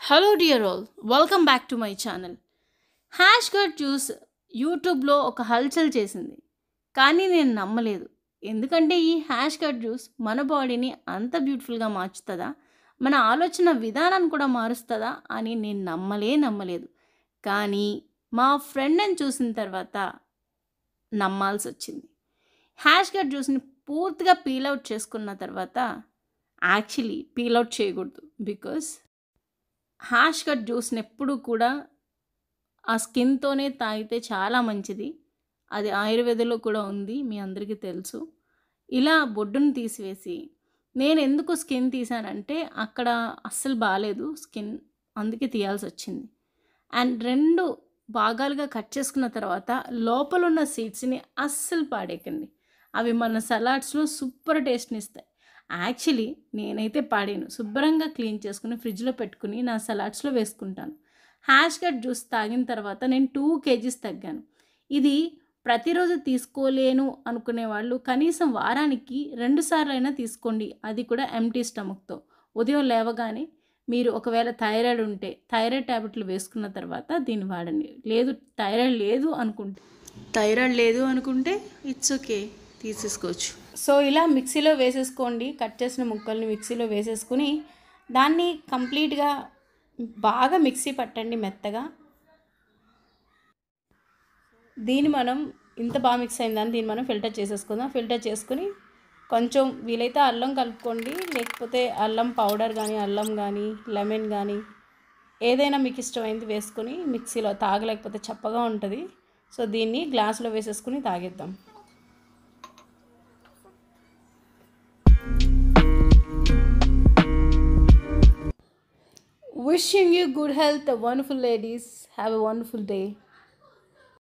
Hello dear all, welcome back to my channel. Hash cut juice యూట్యూబ్లో ఒక హల్చల్ చేసింది, కానీ నేను నమ్మలేదు. ఎందుకంటే ఈ హ్యాష్ కట్ జ్యూస్ మన బాడీని అంత బ్యూటిఫుల్గా మార్చుతుందా, మన ఆలోచన విధానాన్ని కూడా మారుస్తుందా అని నేను నమ్మలేదు. కానీ మా ఫ్రెండ్ని చూసిన తర్వాత నమ్మాల్సి వచ్చింది. హ్యాష్ కట్ జ్యూస్ని పూర్తిగా పీల్అవుట్ చేసుకున్న తర్వాత యాక్చువల్లీ పీల్అవుట్ చేయకూడదు. బికాస్ హ్యాష్ కట్ జ్యూస్ని ఎప్పుడు కూడా ఆ స్కిన్తోనే తాగితే చాలా మంచిది. అది ఆయుర్వేదంలో కూడా ఉంది, మీ అందరికీ తెలుసు. ఇలా బొడ్డును తీసివేసి నేను ఎందుకు స్కిన్ తీసానంటే అక్కడ అస్సలు బాగాలేదు స్కిన్, అందుకే తీయాల్సి వచ్చింది. అండ్ 2 భాగాలుగా కట్ చేసుకున్న తర్వాత లోపల ఉన్న సీడ్స్ని అస్సలు పాడేయకండి. అవి మన సలాడ్స్లో సూపర్ టేస్ట్ని ఇస్తాయి. యాక్చువల్లీ నేనైతే పాడాను, శుభ్రంగా క్లీన్ చేసుకుని ఫ్రిడ్జ్లో పెట్టుకుని నా సలాడ్స్లో వేసుకుంటాను. హ్యాష్ కట్ జ్యూస్ తాగిన తర్వాత నేను 2 kgs తగ్గాను. ఇది ప్రతిరోజు తీసుకోలేను అనుకునే వాళ్ళు కనీసం వారానికి 2 సార్లు అయినా తీసుకోండి, అది కూడా ఎంటీ స్టమక్తో. ఉదయం లేవగానే మీరు ఒకవేళ థైరాయిడ్ ఉంటే థైరాయిడ్ ట్యాబ్లెట్లు వేసుకున్న తర్వాత దీన్ని వాడండి. థైరాయిడ్ లేదు అనుకుంటే ఇట్స్ ఓకే, తీసేసుకోవచ్చు. సో ఇలా మిక్సీలో వేసేసుకోండి. కట్ చేసిన ముక్కల్ని మిక్సీలో వేసేసుకుని దాన్ని కంప్లీట్గా బాగా మిక్సీ పట్టండి మెత్తగా. దీన్ని మనం ఇంత బాగా మిక్స్ అయిందని దీన్ని మనం ఫిల్టర్ చేసేసుకుందాం. ఫిల్టర్ చేసుకుని కొంచెం వీలైతే అల్లం కలుపుకోండి, లేకపోతే అల్లం పౌడర్ కానీ అల్లం కానీ లెమన్ కానీ ఏదైనా మీకు ఇష్టమైంది వేసుకొని మిక్సీలో తాగలేకపోతే చప్పగా ఉంటుంది. సో దీన్ని గ్లాసులో వేసేసుకుని తాగేద్దాం. Wishing you good health, wonderful ladies. Have a wonderful day.